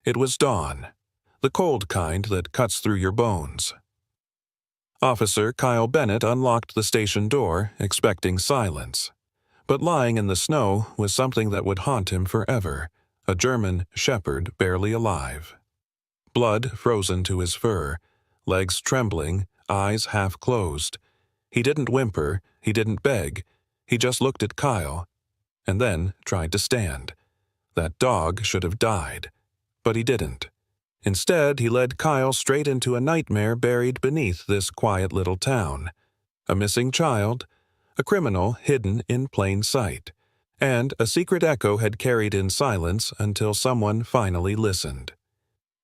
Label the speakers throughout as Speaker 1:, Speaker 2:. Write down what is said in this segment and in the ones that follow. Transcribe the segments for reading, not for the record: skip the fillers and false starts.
Speaker 1: It was dawn, the cold kind that cuts through your bones. Officer Kyle Bennett unlocked the station door, expecting silence. But lying in the snow was something that would haunt him forever, a German shepherd barely alive. Blood frozen to his fur, legs trembling, eyes half closed. He didn't whimper, he didn't beg, he just looked at Kyle, and then tried to stand. That dog should have died, but he didn't. Instead, he led Kyle straight into a nightmare buried beneath this quiet little town. A missing child, a criminal hidden in plain sight, and a secret echo had carried in silence until someone finally listened.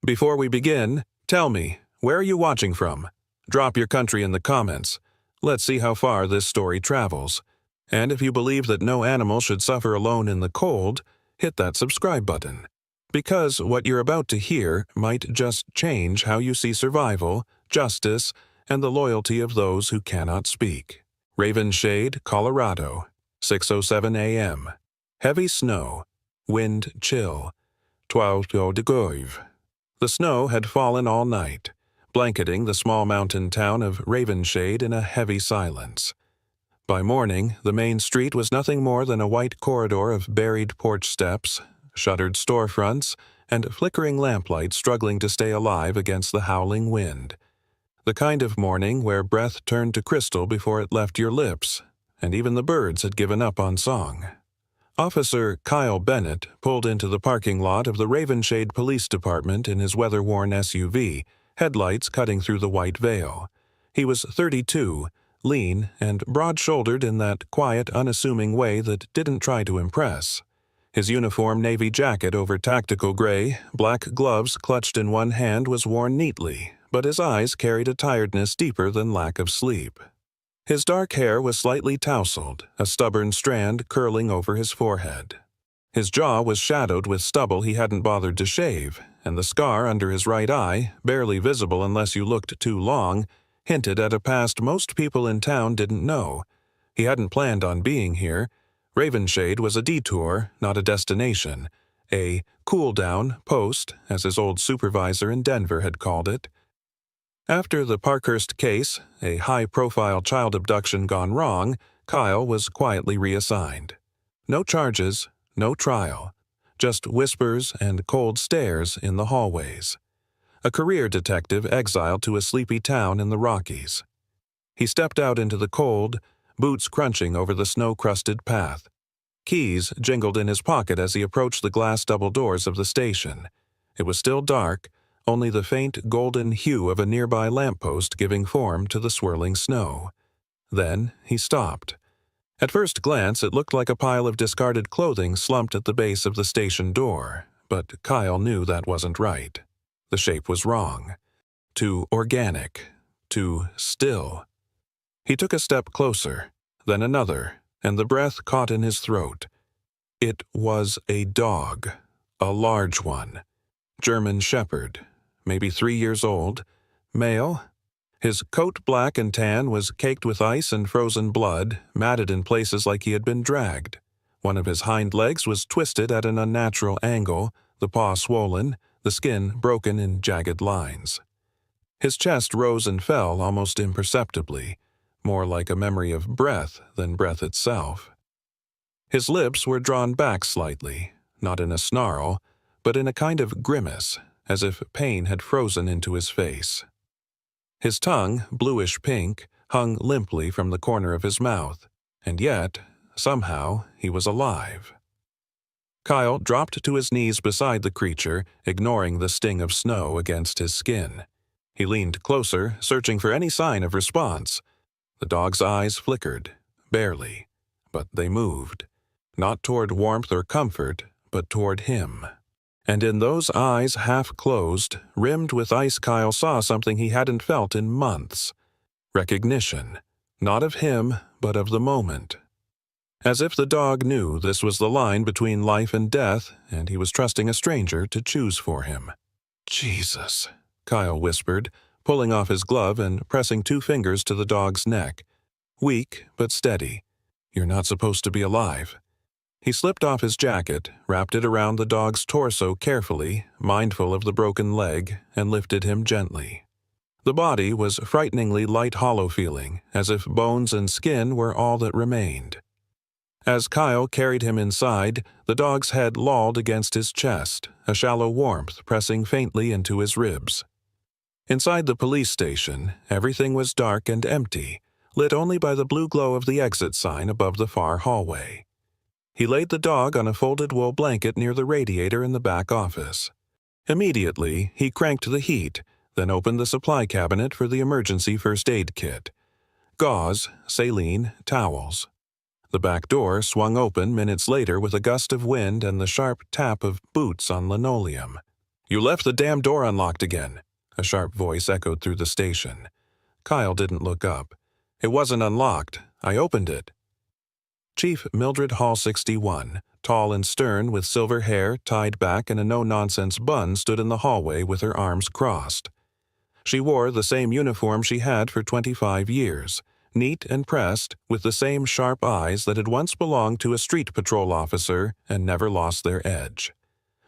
Speaker 1: Before we begin, tell me, where are you watching from? Drop your country in the comments. Let's see how far this story travels. And if you believe that no animal should suffer alone in the cold, hit that subscribe button. Because what you're about to hear might just change how you see survival, justice, and the loyalty of those who cannot speak. Ravenshade, Colorado, 6:07 a.m. Heavy snow, wind chill, 12 degrees. The snow had fallen all night, blanketing the small mountain town of Ravenshade in a heavy silence. By morning, the main street was nothing more than a white corridor of buried porch steps, shuttered storefronts, and flickering lamplights struggling to stay alive against the howling wind. The kind of morning where breath turned to crystal before it left your lips, and even the birds had given up on song. Officer Kyle Bennett pulled into the parking lot of the Ravenshade Police Department in his weather-worn SUV, headlights cutting through the white veil. He was 32, lean, and broad-shouldered in that quiet, unassuming way that didn't try to impress. His uniform navy jacket over tactical gray, black gloves clutched in one hand was worn neatly, but his eyes carried a tiredness deeper than lack of sleep. His dark hair was slightly tousled, a stubborn strand curling over his forehead. His jaw was shadowed with stubble he hadn't bothered to shave, and the scar under his right eye, barely visible unless you looked too long, hinted at a past most people in town didn't know. He hadn't planned on being here. Ravenshade was a detour, not a destination, a cool-down post, as his old supervisor in Denver had called it. After the Parkhurst case, a high-profile child abduction gone wrong, Kyle was quietly reassigned. No charges, no trial, just whispers and cold stares in the hallways. A career detective exiled to a sleepy town in the Rockies. He stepped out into the cold, boots crunching over the snow-crusted path. Keys jingled in his pocket as he approached the glass double doors of the station. It was still dark, only the faint golden hue of a nearby lamppost giving form to the swirling snow. Then he stopped. At first glance, it looked like a pile of discarded clothing slumped at the base of the station door, but Kyle knew that wasn't right. The shape was wrong. Too organic. Too still. He took a step closer, then another, and the breath caught in his throat. It was a dog, a large one. German shepherd, maybe 3 years old, male. His coat, black and tan, was caked with ice and frozen blood, matted in places like he had been dragged. One of his hind legs was twisted at an unnatural angle, the paw swollen, the skin broken in jagged lines. His chest rose and fell almost imperceptibly, more like a memory of breath than breath itself. His lips were drawn back slightly, not in a snarl, but in a kind of grimace, as if pain had frozen into his face. His tongue, bluish pink, hung limply from the corner of his mouth, and yet, somehow, he was alive. Kyle dropped to his knees beside the creature, ignoring the sting of snow against his skin. He leaned closer, searching for any sign of response. The dog's eyes flickered, barely, but they moved. Not toward warmth or comfort, but toward him. And in those eyes half-closed, rimmed with ice, Kyle saw something he hadn't felt in months. Recognition, not of him, but of the moment. As if the dog knew this was the line between life and death, and he was trusting a stranger to choose for him. "Jesus," Kyle whispered, pulling off his glove and pressing 2 fingers to the dog's neck. Weak, but steady. "You're not supposed to be alive." He slipped off his jacket, wrapped it around the dog's torso carefully, mindful of the broken leg, and lifted him gently. The body was frighteningly light hollow feeling, as if bones and skin were all that remained. As Kyle carried him inside, the dog's head lolled against his chest, a shallow warmth pressing faintly into his ribs. Inside the police station, everything was dark and empty, lit only by the blue glow of the exit sign above the far hallway. He laid the dog on a folded wool blanket near the radiator in the back office. Immediately, he cranked the heat, then opened the supply cabinet for the emergency first aid kit. Gauze, saline, towels. The back door swung open minutes later with a gust of wind and the sharp tap of boots on linoleum. "You left the damn door unlocked again," a sharp voice echoed through the station. Kyle didn't look up. "It wasn't unlocked. I opened it." Chief Mildred Hall 61, tall and stern with silver hair tied back in a no-nonsense bun, stood in the hallway with her arms crossed. She wore the same uniform she had for 25 years, neat and pressed, with the same sharp eyes that had once belonged to a street patrol officer and never lost their edge.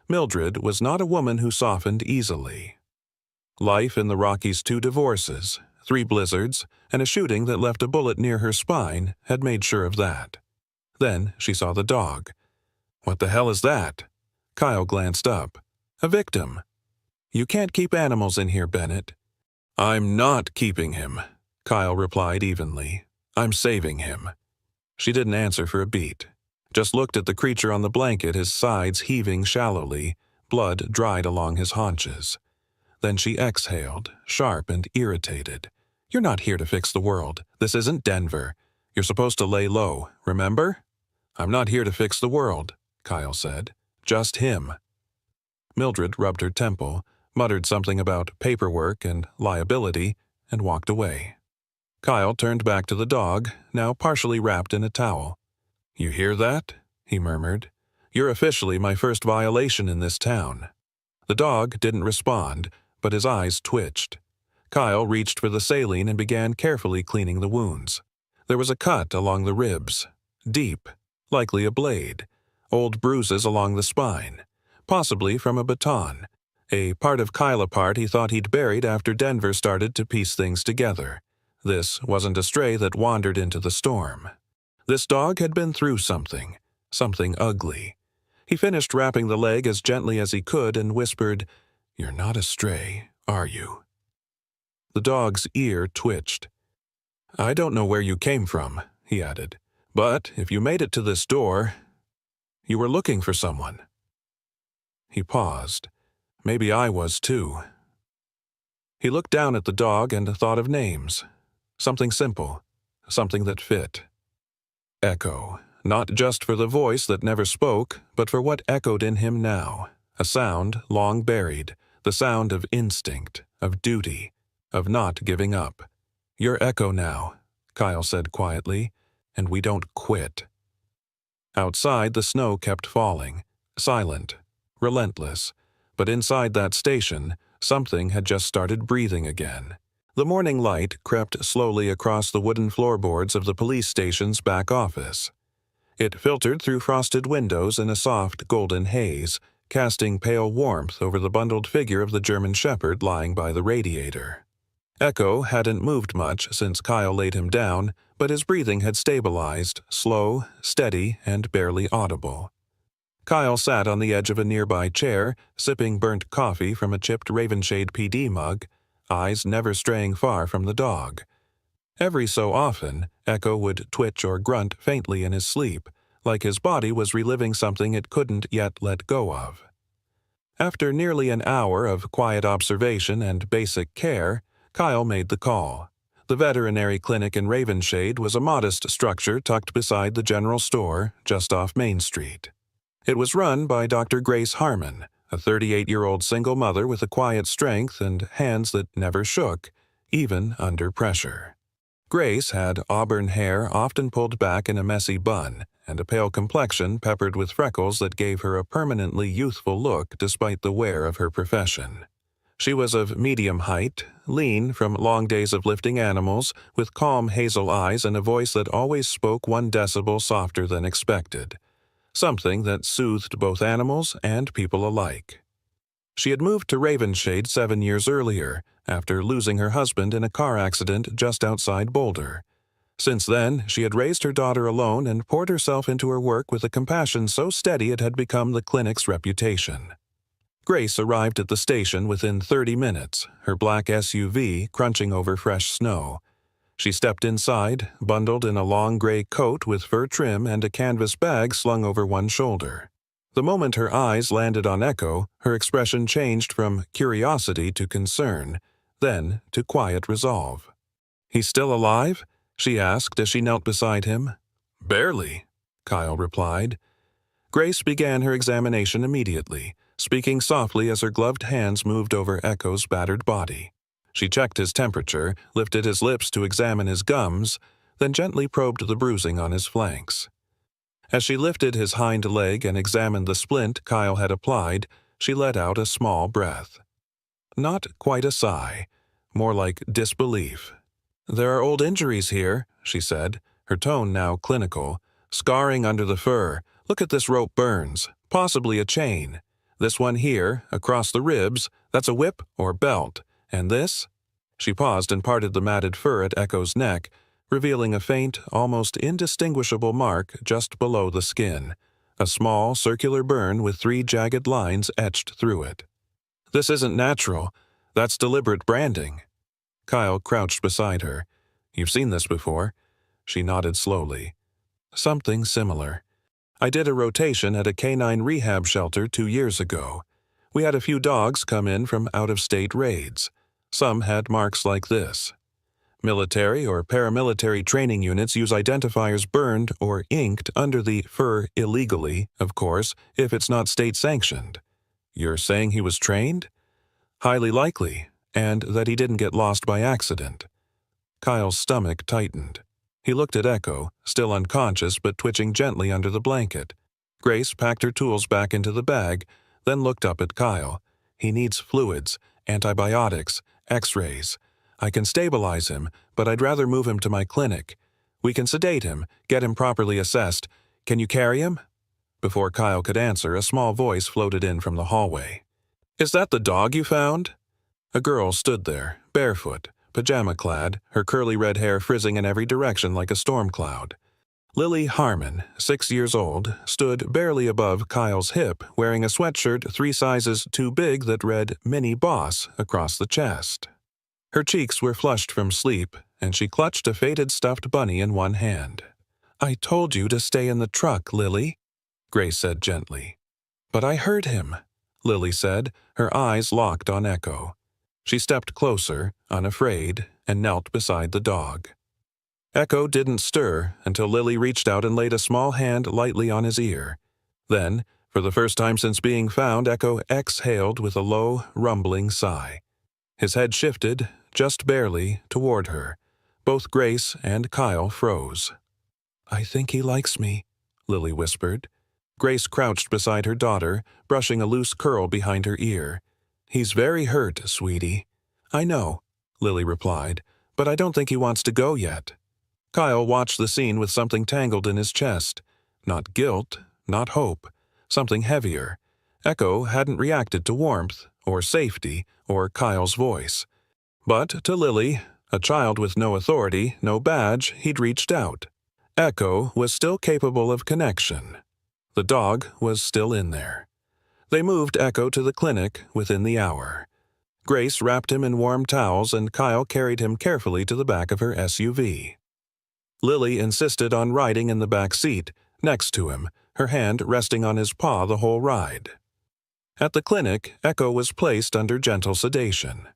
Speaker 1: Mildred was not a woman who softened easily. Life in the Rockies, 2 divorces, 3 blizzards, and a shooting that left a bullet near her spine had made sure of that. Then she saw the dog. "What the hell is that?" Kyle glanced up. "A victim." "You can't keep animals in here, Bennett." "I'm not keeping him," Kyle replied evenly. "I'm saving him." She didn't answer for a beat. Just looked at the creature on the blanket, his sides heaving shallowly, blood dried along his haunches. Then she exhaled, sharp and irritated. "You're not here to fix the world. This isn't Denver. You're supposed to lay low, remember?" "I'm not here to fix the world," Kyle said. "Just him." Mildred rubbed her temple, muttered something about paperwork and liability, and walked away. Kyle turned back to the dog, now partially wrapped in a towel. "You hear that?" he murmured. "You're officially my first violation in this town." The dog didn't respond, but his eyes twitched. Kyle reached for the saline and began carefully cleaning the wounds. There was a cut along the ribs, deep, likely a blade, old bruises along the spine, possibly from a baton, a part of Kyle part he thought he'd buried after Denver started to piece things together. This wasn't a stray that wandered into the storm. This dog had been through something ugly. He finished wrapping the leg as gently as he could and whispered, "You're not a stray, are you?" The dog's ear twitched. "I don't know where you came from," he added, "but if you made it to this door, you were looking for someone." He paused. "Maybe I was too." He looked down at the dog and thought of names. Something simple, something that fit. Echo, not just for the voice that never spoke, but for what echoed in him now, a sound long buried, the sound of instinct, of duty, of not giving up. "You're Echo now," Kyle said quietly, "and we don't quit." Outside, the snow kept falling, silent, relentless, but inside that station, something had just started breathing again. The morning light crept slowly across the wooden floorboards of the police station's back office. It filtered through frosted windows in a soft golden haze, casting pale warmth over the bundled figure of the German Shepherd lying by the radiator. Echo hadn't moved much since Kyle laid him down, but his breathing had stabilized, slow, steady, and barely audible. Kyle sat on the edge of a nearby chair, sipping burnt coffee from a chipped Ravenshade PD mug, eyes never straying far from the dog. Every so often, Echo would twitch or grunt faintly in his sleep, like his body was reliving something it couldn't yet let go of. After nearly an hour of quiet observation and basic care, Kyle made the call. The veterinary clinic in Ravenshade was a modest structure tucked beside the general store just off Main Street. It was run by Dr. Grace Harmon, a 38-year-old single mother with a quiet strength and hands that never shook, even under pressure. Grace had auburn hair often pulled back in a messy bun, and a pale complexion peppered with freckles that gave her a permanently youthful look despite the wear of her profession. She was of medium height, lean from long days of lifting animals, with calm hazel eyes and a voice that always spoke 1 decibel softer than expected. something that soothed both animals and people alike. She had moved to Ravenshade 7 years earlier, after losing her husband in a car accident just outside Boulder. Since then, she had raised her daughter alone and poured herself into her work with a compassion so steady it had become the clinic's reputation. Grace arrived at the station within 30 minutes, her black SUV crunching over fresh snow. She stepped inside, bundled in a long gray coat with fur trim and a canvas bag slung over one shoulder. The moment her eyes landed on Echo, her expression changed from curiosity to concern, then to quiet resolve. "He's still alive?" she asked as she knelt beside him. "Barely," Kyle replied. Grace began her examination immediately, speaking softly as her gloved hands moved over Echo's battered body. She checked his temperature, lifted his lips to examine his gums, then gently probed the bruising on his flanks. As she lifted his hind leg and examined the splint Kyle had applied, she let out a small breath. Not quite a sigh, more like disbelief. "There are old injuries here," she said, her tone now clinical. "Scarring under the fur. Look at this rope burns, possibly a chain. This one here, across the ribs, that's a whip or belt. And this?" She paused and parted the matted fur at Echo's neck, revealing a faint, almost indistinguishable mark just below the skin, a small, circular burn with 3 jagged lines etched through it. "This isn't natural. That's deliberate branding." Kyle crouched beside her. "You've seen this before?" She nodded slowly. "Something similar. I did a rotation at a canine rehab shelter 2 years ago. We had a few dogs come in from out-of-state raids. Some had marks like this. Military or paramilitary training units use identifiers burned or inked under the fur illegally, of course, if it's not state-sanctioned. You're saying he was trained? Highly likely, and that he didn't get lost by accident." Kyle's stomach tightened. He looked at Echo, still unconscious but twitching gently under the blanket. Grace packed her tools back into the bag, then looked up at Kyle. "He needs fluids, antibiotics, x-rays. I can stabilize him, but I'd rather move him to my clinic. We can sedate him, get him properly assessed. Can you carry him?" Before Kyle could answer, a small voice floated in from the hallway. "Is that the dog you found?" A girl stood there, barefoot, pajama-clad, her curly red hair frizzing in every direction like a storm cloud. Lily Harmon, 6 years old, stood barely above Kyle's hip, wearing a sweatshirt 3 sizes too big that read "Mini Boss" across the chest. Her cheeks were flushed from sleep, and she clutched a faded stuffed bunny in one hand. "I told you to stay in the truck, Lily," Grace said gently. "But I heard him," Lily said, her eyes locked on Echo. She stepped closer, unafraid, and knelt beside the dog. Echo didn't stir until Lily reached out and laid a small hand lightly on his ear. Then, for the first time since being found, Echo exhaled with a low, rumbling sigh. His head shifted, just barely, toward her. Both Grace and Kyle froze. "I think he likes me," Lily whispered. Grace crouched beside her daughter, brushing a loose curl behind her ear. "He's very hurt, sweetie." "I know," Lily replied, "but I don't think he wants to go yet." Kyle watched the scene with something tangled in his chest. Not guilt, not hope, something heavier. Echo hadn't reacted to warmth, or safety, or Kyle's voice. But to Lily, a child with no authority, no badge, he'd reached out. Echo was still capable of connection. The dog was still in there. They moved Echo to the clinic within the hour. Grace wrapped him in warm towels and Kyle carried him carefully to the back of her SUV. Lily insisted on riding in the back seat, next to him, her hand resting on his paw the whole ride. At the clinic, Echo was placed under gentle sedation.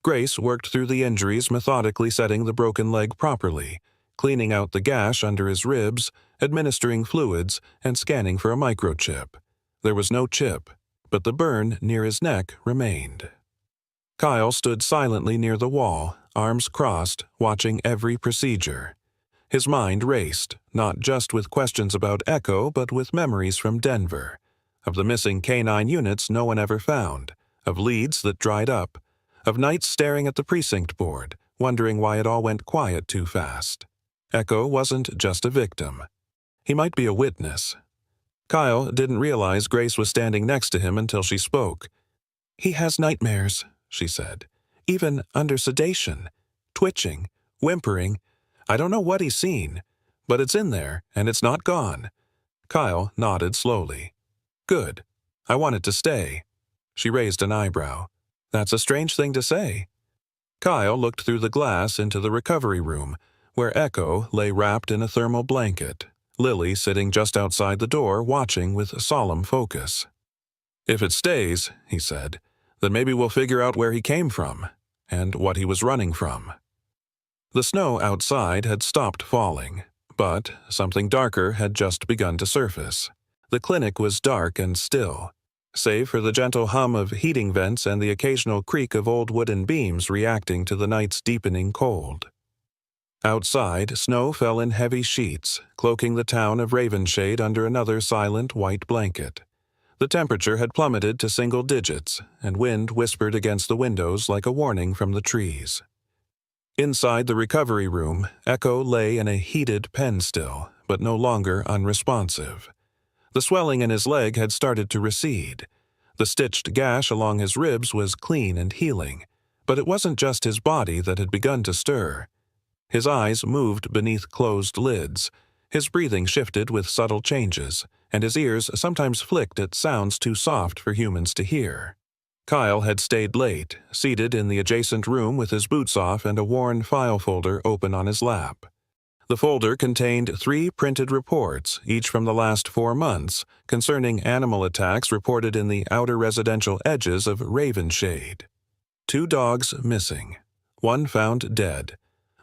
Speaker 1: Grace worked through the injuries, methodically setting the broken leg properly, cleaning out the gash under his ribs, administering fluids, and scanning for a microchip. There was no chip, but the burn near his neck remained. Kyle stood silently near the wall, arms crossed, watching every procedure. His mind raced, not just with questions about Echo, but with memories from Denver, of the missing canine units no one ever found, of leads that dried up, of nights staring at the precinct board, wondering why it all went quiet too fast. Echo wasn't just a victim. He might be a witness. Kyle didn't realize Grace was standing next to him until she spoke. "He has nightmares," she said. "Even under sedation. Twitching, whimpering. I don't know what he's seen, but it's in there, and it's not gone." Kyle nodded slowly. "Good. I want it to stay." She raised an eyebrow. "That's a strange thing to say." Kyle looked through the glass into the recovery room, where Echo lay wrapped in a thermal blanket, Lily sitting just outside the door watching with solemn focus. "If it stays," he said, "then maybe we'll figure out where he came from, and what he was running from." The snow outside had stopped falling, but something darker had just begun to surface. The clinic was dark and still, save for the gentle hum of heating vents and the occasional creak of old wooden beams reacting to the night's deepening cold. Outside, snow fell in heavy sheets, cloaking the town of Ravenshade under another silent white blanket. The temperature had plummeted to single digits, and wind whispered against the windows like a warning from the trees. Inside the recovery room, Echo lay in a heated pen still, but no longer unresponsive. The swelling in his leg had started to recede. The stitched gash along his ribs was clean and healing, but it wasn't just his body that had begun to stir. His eyes moved beneath closed lids, his breathing shifted with subtle changes, and his ears sometimes flicked at sounds too soft for humans to hear. Kyle had stayed late, seated in the adjacent room with his boots off and a worn file folder open on his lap. The folder contained 3 printed reports, each from the last 4 months, concerning animal attacks reported in the outer residential edges of Ravenshade. 2 dogs missing, 1 found dead,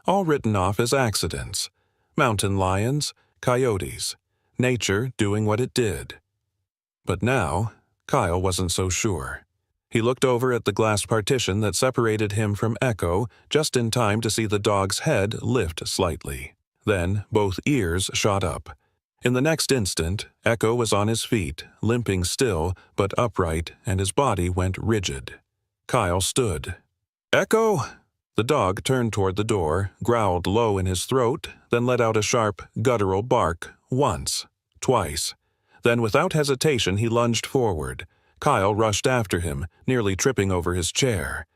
Speaker 1: all written off as accidents. Mountain lions, coyotes, nature doing what it did. But now, Kyle wasn't so sure. He looked over at the glass partition that separated him from Echo just in time to see the dog's head lift slightly. Then both ears shot up. In the next instant, Echo was on his feet, limping still but upright, and his body went rigid. Kyle stood. "Echo!" The dog turned toward the door, growled low in his throat, then let out a sharp, guttural bark, once, twice. Then without hesitation he lunged forward. Kyle rushed after him, nearly tripping over his chair.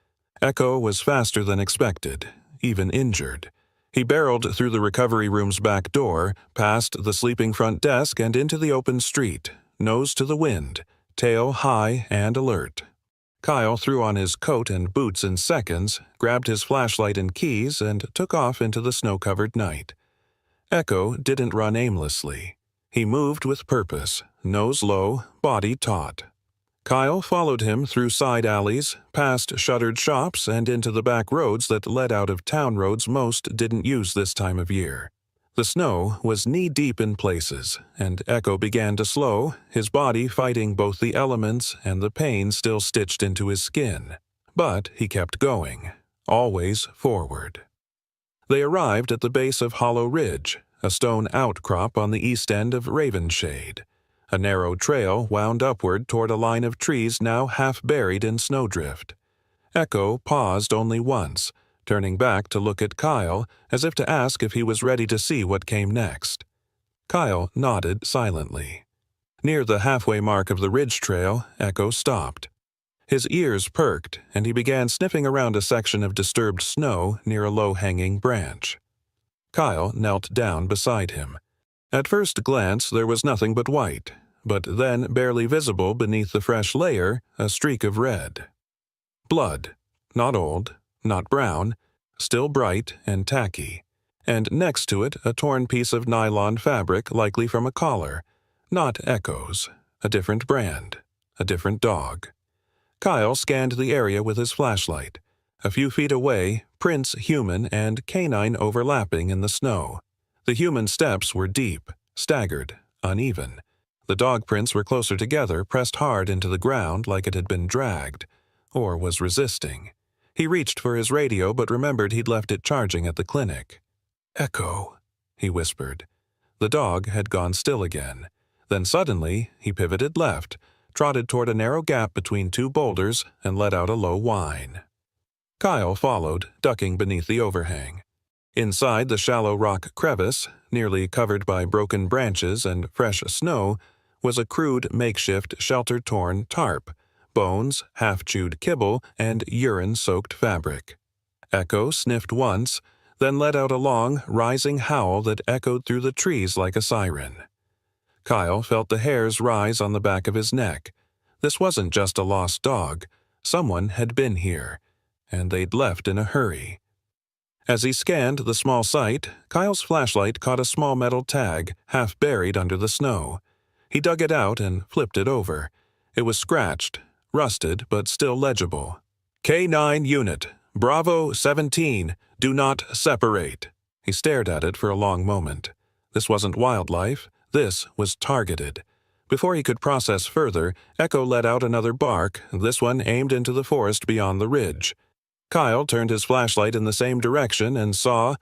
Speaker 1: Echo was faster than expected, even injured. He barreled through the recovery room's back door, past the sleeping front desk and into the open street, nose to the wind, tail high and alert. Kyle threw on his coat and boots in seconds, grabbed his flashlight and keys, and took off into the snow-covered night. Echo didn't run aimlessly. He moved with purpose, nose low, body taut. Kyle followed him through side alleys, past shuttered shops, and into the back roads that led out of town roads most didn't use this time of year. The snow was knee-deep in places, and Echo began to slow, his body fighting both the elements and the pain still stitched into his skin. But he kept going, always forward. They arrived at the base of Hollow Ridge, a stone outcrop on the east end of Ravenshade. A narrow trail wound upward toward a line of trees now half buried in snowdrift. Echo paused only once, turning back to look at Kyle as if to ask if he was ready to see what came next. Kyle nodded silently. Near the halfway mark of the ridge trail, Echo stopped. His ears perked, and he began sniffing around a section of disturbed snow near a low-hanging branch. Kyle knelt down beside him. At first glance there was nothing but white, but then barely visible beneath the fresh layer, a streak of red. Blood, not old, not brown, still bright and tacky, and next to it a torn piece of nylon fabric likely from a collar, not Echo's, a different brand, a different dog. Kyle scanned the area with his flashlight. A few feet away, prints human and canine overlapping in the snow. The human steps were deep, staggered, uneven. The dog prints were closer together, pressed hard into the ground like it had been dragged, or was resisting. He reached for his radio but remembered he'd left it charging at the clinic. "Echo," he whispered. The dog had gone still again. Then suddenly, he pivoted left, trotted toward a narrow gap between 2 boulders, and let out a low whine. Kyle followed, ducking beneath the overhang. Inside the shallow rock crevice, nearly covered by broken branches and fresh snow, was a crude makeshift shelter-torn tarp, bones, half-chewed kibble, and urine-soaked fabric. Echo sniffed once, then let out a long, rising howl that echoed through the trees like a siren. Kyle felt the hairs rise on the back of his neck. This wasn't just a lost dog. Someone had been here, and they'd left in a hurry. As he scanned the small site, Kyle's flashlight caught a small metal tag half buried under the snow. He dug it out and flipped it over. It was scratched, rusted, but still legible. K9 Unit, Bravo 17, do not separate. He stared at it for a long moment. This wasn't wildlife. This was targeted. Before he could process further, Echo let out another bark, this one aimed into the forest beyond the ridge. Kyle turned his flashlight in the same direction and saw,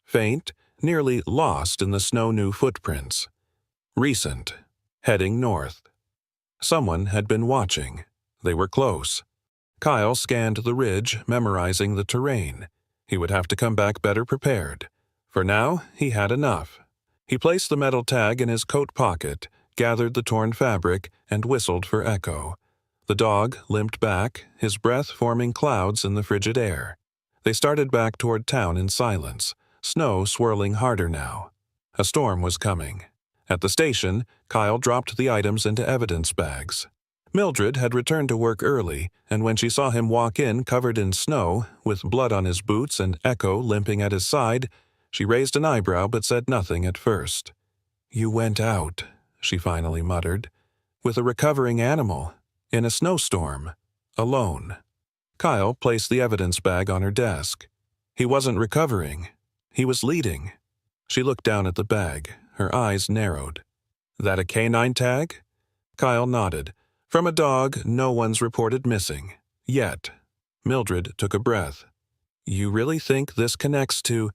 Speaker 1: faint, nearly lost in the snow-new footprints. Recent, heading north. Someone had been watching. They were close. Kyle scanned the ridge, memorizing the terrain. He would have to come back better prepared. For now, he had enough. He placed the metal tag in his coat pocket, gathered the torn fabric, and whistled for Echo. The dog limped back, his breath forming clouds in the frigid air. They started back toward town in silence, snow swirling harder now. A storm was coming. At the station, Kyle dropped the items into evidence bags. Mildred had returned to work early, and when she saw him walk in covered in snow, with blood on his boots and Echo limping at his side, she raised an eyebrow but said nothing at first. "You went out," she finally muttered, "with a recovering animal, in a snowstorm, alone." Kyle placed the evidence bag on her desk. He wasn't recovering. He was leading. She looked down at the bag, her eyes narrowed. "That a canine tag?" Kyle nodded. "From a dog no one's reported missing. Yet." Mildred took a breath. "You really think this connects to—"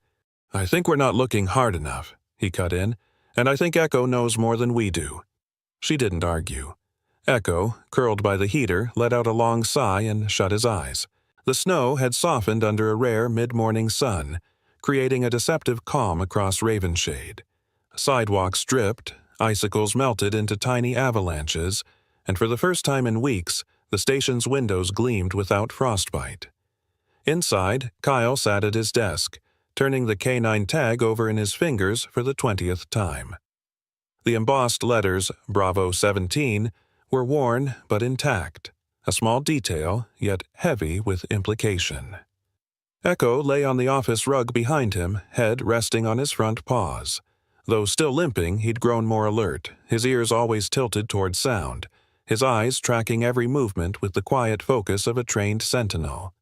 Speaker 1: "I think we're not looking hard enough," he cut in, "and I think Echo knows more than we do." She didn't argue. Echo, curled by the heater, let out a long sigh and shut his eyes. The snow had softened under a rare mid-morning sun, creating a deceptive calm across Ravenshade. Sidewalks dripped, icicles melted into tiny avalanches, and for the first time in weeks, the station's windows gleamed without frostbite. Inside, Kyle sat at his desk, turning the K9 tag over in his fingers for the 20th time. The embossed letters, Bravo 17, were worn but intact, a small detail, yet heavy with implication. Echo lay on the office rug behind him, head resting on his front paws. Though still limping, he'd grown more alert, his ears always tilted toward sound, his eyes tracking every movement with the quiet focus of a trained sentinel.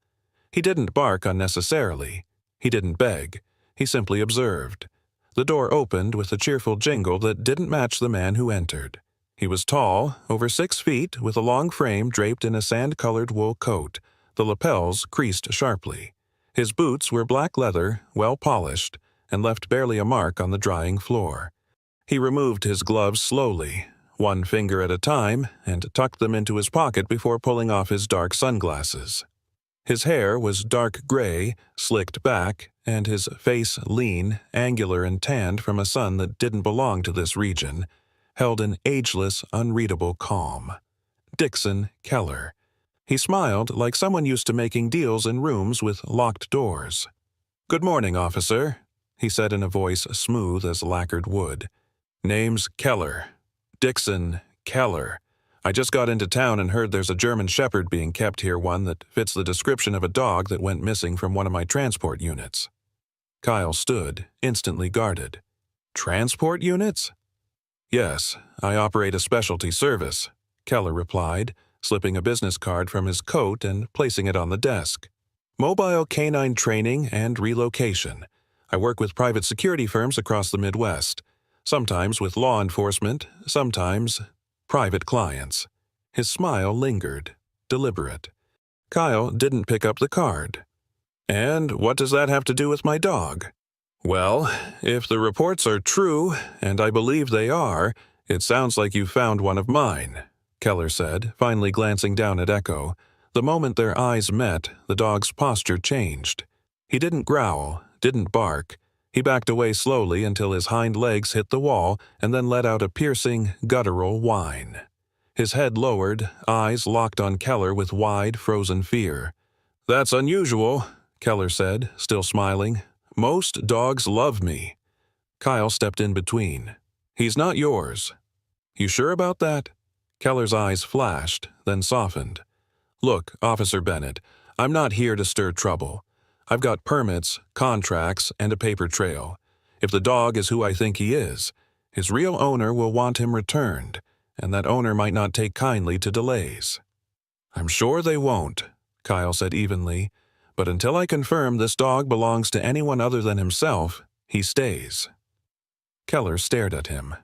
Speaker 1: He didn't bark unnecessarily. He didn't beg. He simply observed. The door opened with a cheerful jingle that didn't match the man who entered. He was tall, over 6 feet, with a long frame draped in a sand-colored wool coat, the lapels creased sharply. His boots were black leather, well-polished, and left barely a mark on the drying floor. He removed his gloves slowly, one finger at a time, and tucked them into his pocket before pulling off his dark sunglasses. His hair was dark gray, slicked back, and his face lean, angular and tanned from a sun that didn't belong to this region, held an ageless, unreadable calm. Dixon Keller. He smiled like someone used to making deals in rooms with locked doors. "Good morning, officer," he said in a voice smooth as lacquered wood. "Name's Keller. Dixon Keller. I just got into town and heard there's a German Shepherd being kept here, one that fits the description of a dog that went missing from one of my transport units." Kyle stood, instantly guarded. "Transport units?" "Yes, I operate a specialty service," Keller replied, slipping a business card from his coat and placing it on the desk. "Mobile canine training and relocation. I work with private security firms across the Midwest, sometimes with law enforcement, sometimes private clients." His smile lingered, deliberate. Kyle didn't pick up the card. "And what does that have to do with my dog?" "Well, if the reports are true, and I believe they are, it sounds like you found one of mine," Keller said, finally glancing down at Echo. The moment their eyes met, the dog's posture changed. He didn't growl, didn't bark. He backed away slowly until his hind legs hit the wall and then let out a piercing, guttural whine. His head lowered, eyes locked on Keller with wide, frozen fear. "That's unusual," Keller said, still smiling. "Most dogs love me." Kyle stepped in between. "He's not yours." "You sure about that?" Keller's eyes flashed, then softened. "Look, Officer Bennett, I'm not here to stir trouble. I've got permits, contracts, and a paper trail. If the dog is who I think he is, his real owner will want him returned, and that owner might not take kindly to delays." "I'm sure they won't," Kyle said evenly, "but until I confirm this dog belongs to anyone other than himself, he stays." Keller stared at him.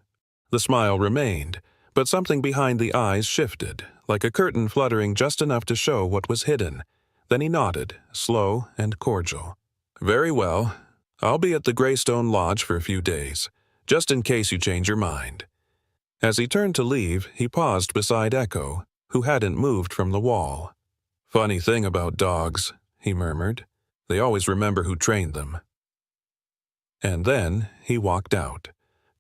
Speaker 1: The smile remained, but something behind the eyes shifted, like a curtain fluttering just enough to show what was hidden. Then he nodded, slow and cordial. "Very well. I'll be at the Greystone Lodge for a few days, just in case you change your mind." As he turned to leave, he paused beside Echo, who hadn't moved from the wall. "Funny thing about dogs," he murmured. "They always remember who trained them." And then he walked out.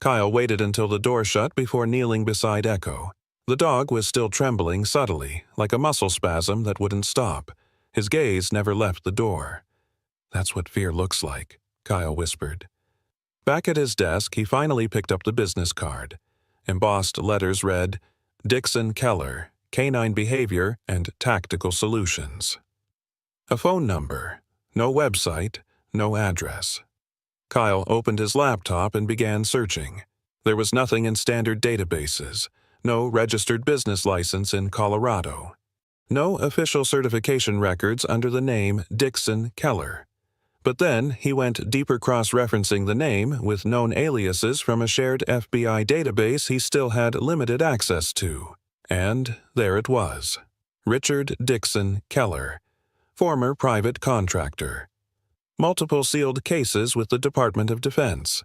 Speaker 1: Kyle waited until the door shut before kneeling beside Echo. The dog was still trembling subtly, like a muscle spasm that wouldn't stop. His gaze never left the door. "That's what fear looks like," Kyle whispered. Back at his desk, he finally picked up the business card. Embossed letters read, "Dixon Keller, Canine Behavior and Tactical Solutions." A phone number. No website, no address. Kyle opened his laptop and began searching. There was nothing in standard databases, no registered business license in Colorado, no official certification records under the name Dixon Keller. But then he went deeper cross-referencing the name with known aliases from a shared FBI database he still had limited access to. And there it was. Richard Dixon Keller, former private contractor. Multiple sealed cases with the Department of Defense.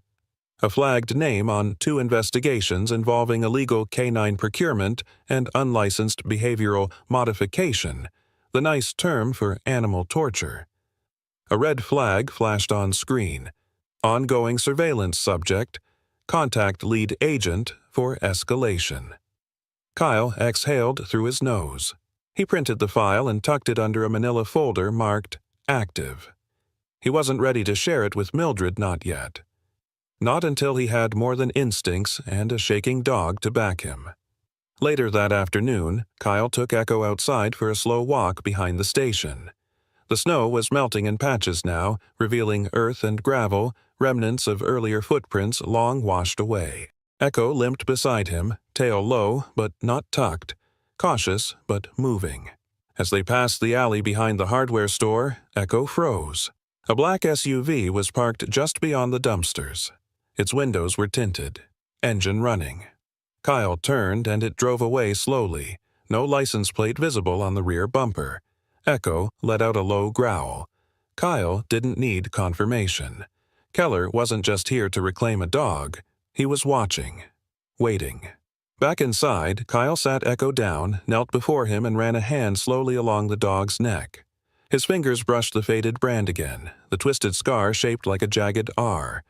Speaker 1: A flagged name on 2 investigations involving illegal canine procurement and unlicensed behavioral modification, the nice term for animal torture. A red flag flashed on screen. Ongoing surveillance subject. Contact lead agent for escalation. Kyle exhaled through his nose. He printed the file and tucked it under a manila folder marked Active. He wasn't ready to share it with Mildred, not yet. Not until he had more than instincts and a shaking dog to back him. Later that afternoon, Kyle took Echo outside for a slow walk behind the station. The snow was melting in patches now, revealing earth and gravel, remnants of earlier footprints long washed away. Echo limped beside him, tail low but not tucked, cautious but moving. As they passed the alley behind the hardware store, Echo froze. A black SUV was parked just beyond the dumpsters. Its windows were tinted. Engine running. Kyle turned and it drove away slowly, no license plate visible on the rear bumper. Echo let out a low growl. Kyle didn't need confirmation. Keller wasn't just here to reclaim a dog. He was watching. Waiting. Back inside, Kyle sat Echo down, knelt before him and ran a hand slowly along the dog's neck. His fingers brushed the faded brand again, the twisted scar shaped like a jagged R.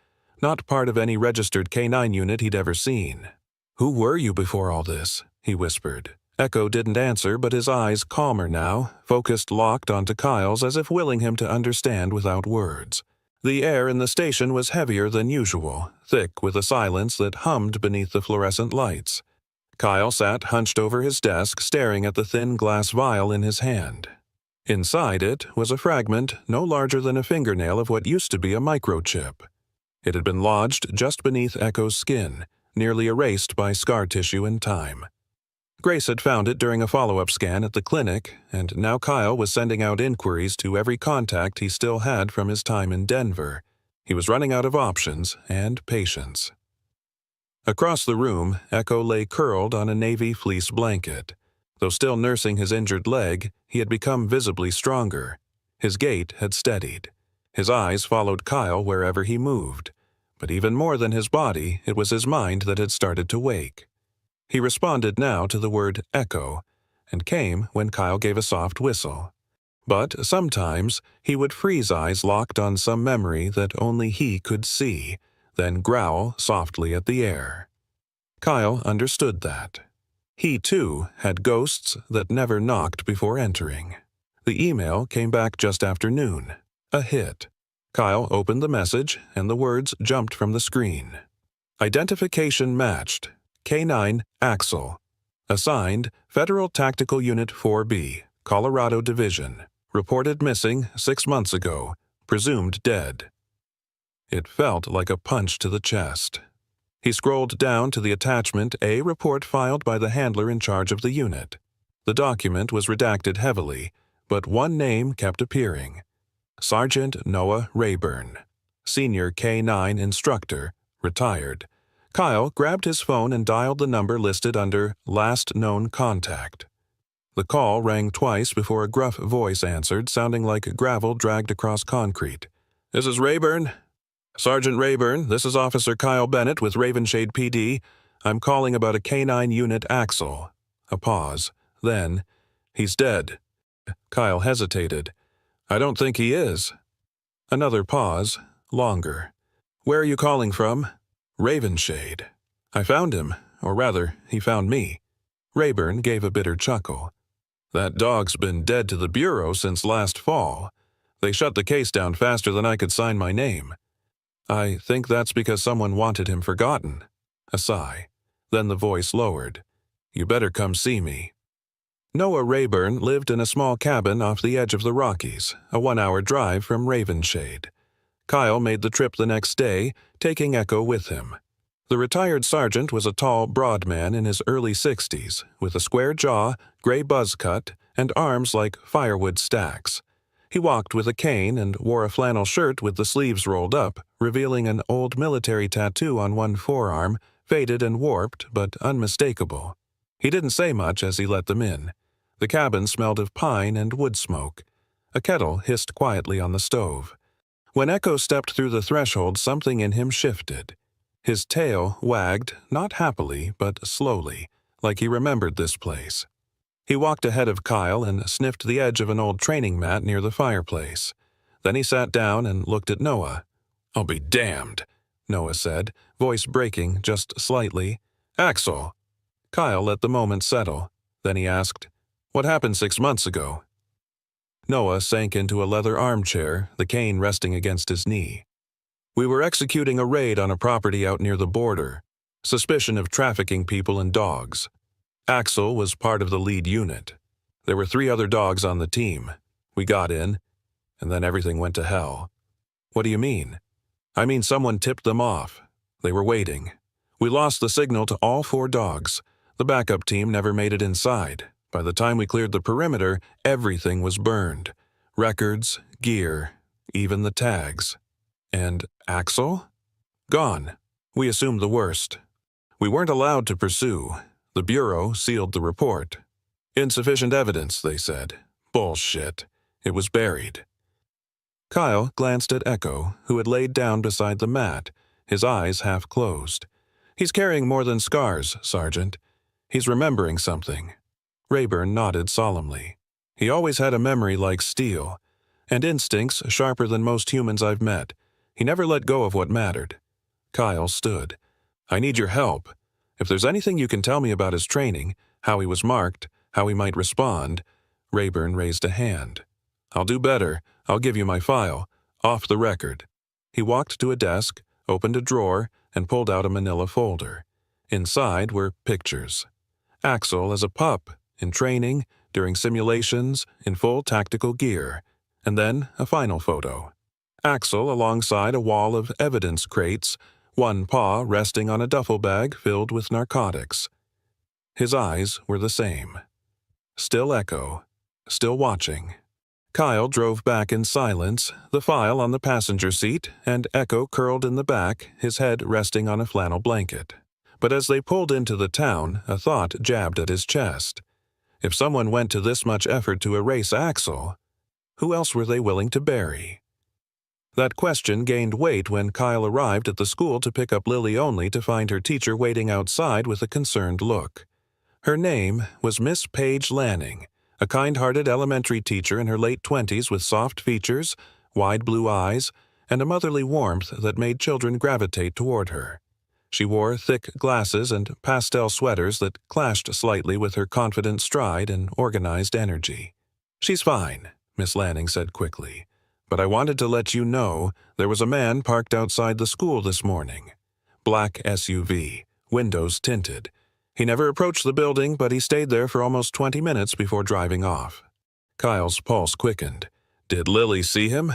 Speaker 1: Not part of any registered canine unit he'd ever seen. "Who were you before all this?" he whispered. Echo didn't answer, but his eyes, calmer now, focused locked onto Kyle's as if willing him to understand without words. The air in the station was heavier than usual, thick with a silence that hummed beneath the fluorescent lights. Kyle sat hunched over his desk, staring at the thin glass vial in his hand. Inside it was a fragment no larger than a fingernail of what used to be a microchip. It had been lodged just beneath Echo's skin, nearly erased by scar tissue and time. Grace had found it during a follow-up scan at the clinic, and now Kyle was sending out inquiries to every contact he still had from his time in Denver. He was running out of options and patience. Across the room, Echo lay curled on a navy fleece blanket. Though still nursing his injured leg, he had become visibly stronger. His gait had steadied. His eyes followed Kyle wherever he moved. But even more than his body, it was his mind that had started to wake. He responded now to the word Echo, and came when Kyle gave a soft whistle. But sometimes he would freeze eyes locked on some memory that only he could see, then growl softly at the air. Kyle understood that. He, too, had ghosts that never knocked before entering. The email came back just after noon. A hit. Kyle opened the message, and the words jumped from the screen. Identification matched. K9 Axel. Assigned Federal Tactical Unit 4B, Colorado Division. Reported missing 6 months ago. Presumed dead. It felt like a punch to the chest. He scrolled down to the attachment A report filed by the handler in charge of the unit. The document was redacted heavily, but one name kept appearing. Sergeant Noah Rayburn, Senior K9 Instructor, retired. Kyle grabbed his phone and dialed the number listed under Last Known Contact. The call rang twice before a gruff voice answered, sounding like gravel dragged across concrete. "This is Rayburn." "Sergeant Rayburn, this is Officer Kyle Bennett with Ravenshade PD. I'm calling about a K9 unit Axel." A pause. Then, "He's dead." Kyle hesitated. "I don't think he is." Another pause. Longer. "Where are you calling from?" "Ravenshade. I found him, or rather, he found me." Rayburn gave a bitter chuckle. "That dog's been dead to the Bureau since last fall. They shut the case down faster than I could sign my name." "I think that's because someone wanted him forgotten." A sigh. Then the voice lowered. "You better come see me." Noah Rayburn lived in a small cabin off the edge of the Rockies, a 1-hour drive from Ravenshade. Kyle made the trip the next day, taking Echo with him. The retired sergeant was a tall, broad man in his early 60s, with a square jaw, gray buzz cut, and arms like firewood stacks. He walked with a cane and wore a flannel shirt with the sleeves rolled up, revealing an old military tattoo on one forearm, faded and warped, but unmistakable. He didn't say much as he let them in. The cabin smelled of pine and wood smoke. A kettle hissed quietly on the stove. When Echo stepped through the threshold, something in him shifted. His tail wagged, not happily, but slowly, like he remembered this place. He walked ahead of Kyle and sniffed the edge of an old training mat near the fireplace. Then he sat down and looked at Noah. "I'll be damned," Noah said, voice breaking just slightly. "Axel." Kyle let the moment settle. Then he asked, "What happened 6 months ago?" Noah sank into a leather armchair, the cane resting against his knee. "We were executing a raid on a property out near the border. Suspicion of trafficking people and dogs. Axel was part of the lead unit. There were 3 other dogs on the team. We got in, and then everything went to hell." "What do you mean?" "I mean someone tipped them off. They were waiting. We lost the signal to all 4 dogs. The backup team never made it inside. By the time we cleared the perimeter, everything was burned. Records, gear, even the tags. And Axel? Gone. We assumed the worst. We weren't allowed to pursue. The Bureau sealed the report. Insufficient evidence, they said. Bullshit. It was buried." Kyle glanced at Echo, who had laid down beside the mat, his eyes half closed. "He's carrying more than scars, Sergeant. He's remembering something." Rayburn nodded solemnly. "He always had a memory like steel, and instincts sharper than most humans I've met. He never let go of what mattered." Kyle stood. "I need your help. If there's anything you can tell me about his training, how he was marked, how he might respond." Rayburn raised a hand. "I'll do better. I'll give you my file. Off the record." He walked to a desk, opened a drawer, and pulled out a manila folder. Inside were pictures. Axel as a pup, in training, during simulations, in full tactical gear. And then a final photo. Axel alongside a wall of evidence crates, one paw resting on a duffel bag filled with narcotics. His eyes were the same. Still Echo. Still watching. Kyle drove back in silence, the file on the passenger seat, and Echo curled in the back, his head resting on a flannel blanket. But as they pulled into the town, a thought jabbed at his chest. If someone went to this much effort to erase Axel, who else were they willing to bury? That question gained weight when Kyle arrived at the school to pick up Lily, only to find her teacher waiting outside with a concerned look. Her name was Miss Paige Lanning, A kind-hearted elementary teacher in her late 20s with soft features, wide blue eyes, and a motherly warmth that made children gravitate toward her. She wore thick glasses and pastel sweaters that clashed slightly with her confident stride and organized energy. "She's fine," Miss Lanning said quickly. "But I wanted to let you know there was a man parked outside the school this morning. Black SUV, windows tinted. He never approached the building, but he stayed there for almost 20 minutes before driving off." Kyle's pulse quickened. "Did Lily see him?"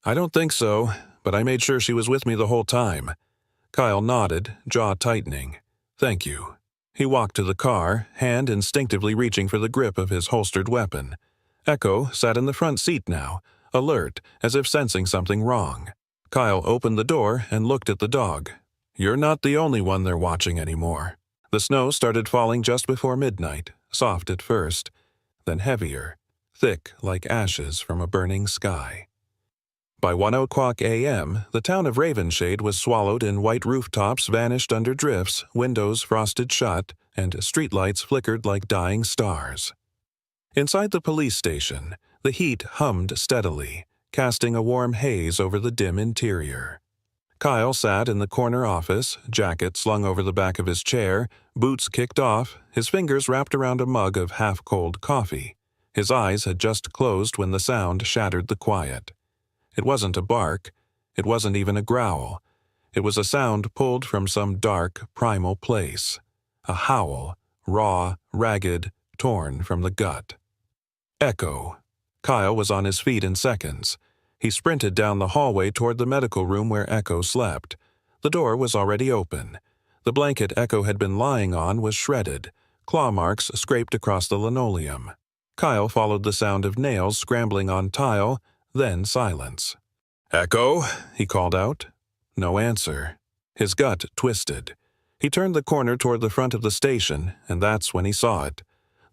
Speaker 1: "I don't think so, but I made sure she was with me the whole time." Kyle nodded, jaw tightening. "Thank you." He walked to the car, hand instinctively reaching for the grip of his holstered weapon. Echo sat in the front seat now, alert, as if sensing something wrong. Kyle opened the door and looked at the dog. "You're not the only one they're watching anymore." The snow started falling just before midnight, soft at first, then heavier, thick like ashes from a burning sky. By 1:00 a.m., the town of Ravenshade was swallowed in white rooftops vanished under drifts, windows frosted shut, and streetlights flickered like dying stars. Inside the police station, the heat hummed steadily, casting a warm haze over the dim interior. Kyle sat in the corner office, jacket slung over the back of his chair, boots kicked off, his fingers wrapped around a mug of half-cold coffee. His eyes had just closed when the sound shattered the quiet. It wasn't a bark. It wasn't even a growl. It was a sound pulled from some dark, primal place. A howl, raw, ragged, torn from the gut. Echo. Kyle was on his feet in seconds. He sprinted down the hallway toward the medical room where Echo slept. The door was already open. The blanket Echo had been lying on was shredded. Claw marks scraped across the linoleum. Kyle followed the sound of nails scrambling on tile, then silence. "Echo?" he called out. No answer. His gut twisted. He turned the corner toward the front of the station, and that's when he saw it.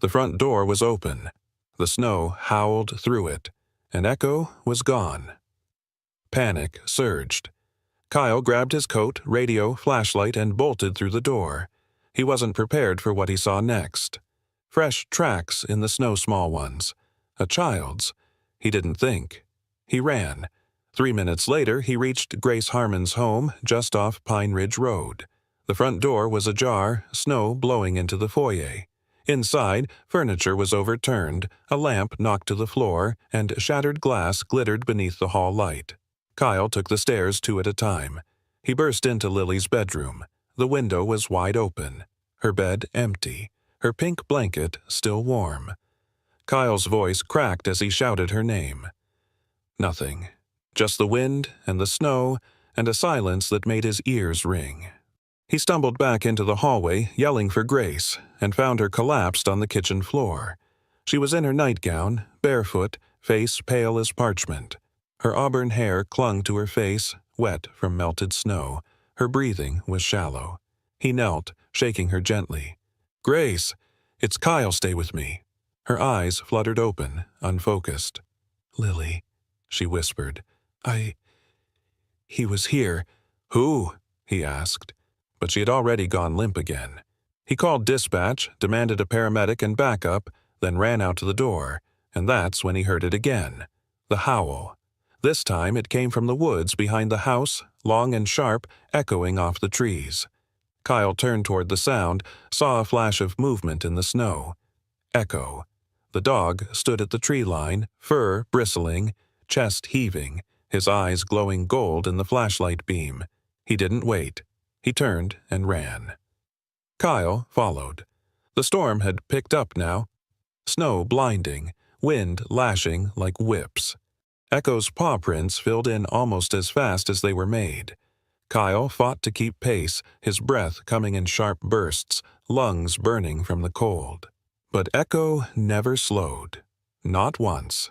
Speaker 1: The front door was open. The snow howled through it, and Echo was gone. Panic surged. Kyle grabbed his coat, radio, flashlight, and bolted through the door. He wasn't prepared for what he saw next. Fresh tracks in the snow small ones. A child's. He didn't think. He ran. 3 minutes later, he reached Grace Harmon's home just off Pine Ridge Road. The front door was ajar, snow blowing into the foyer. Inside, furniture was overturned, a lamp knocked to the floor, and shattered glass glittered beneath the hall light. Kyle took the stairs 2 at a time. He burst into Lily's bedroom. The window was wide open. Her bed empty. Her pink blanket still warm. Kyle's voice cracked as he shouted her name. Nothing. Just the wind and the snow and a silence that made his ears ring. He stumbled back into the hallway, yelling for Grace, and found her collapsed on the kitchen floor. She was in her nightgown, barefoot, face pale as parchment. Her auburn hair clung to her face, wet from melted snow. Her breathing was shallow. He knelt, shaking her gently. "Grace, it's Kyle, stay with me." Her eyes fluttered open, unfocused. "Lily," she whispered. He was here." "Who?" he asked. But she had already gone limp again. He called dispatch, demanded a paramedic and backup, then ran out to the door, and that's when he heard it again. The howl. This time it came from the woods behind the house, long and sharp, echoing off the trees. Kyle turned toward the sound, saw a flash of movement in the snow. Echo. The dog stood at the tree line, fur bristling, chest heaving, his eyes glowing gold in the flashlight beam. He didn't wait. He turned and ran. Kyle followed. The storm had picked up now. Snow blinding, wind lashing like whips. Echo's paw prints filled in almost as fast as they were made. Kyle fought to keep pace, his breath coming in sharp bursts, lungs burning from the cold. But Echo never slowed. Not once.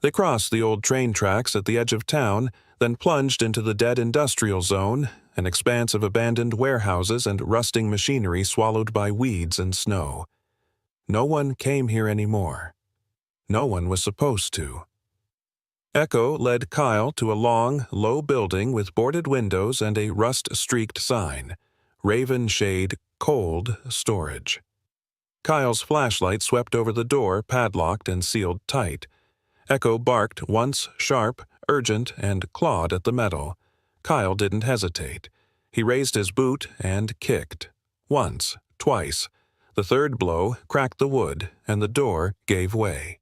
Speaker 1: They crossed the old train tracks at the edge of town, then plunged into the dead industrial zone, an expanse of abandoned warehouses and rusting machinery swallowed by weeds and snow. No one came here anymore. No one was supposed to. Echo led Kyle to a long, low building with boarded windows and a rust-streaked sign, Ravenshade Cold Storage. Kyle's flashlight swept over the door, padlocked and sealed tight. Echo barked once, sharp, urgent, and clawed at the metal. Kyle didn't hesitate. He raised his boot and kicked. Once, twice. The third blow cracked the wood, and the door gave way.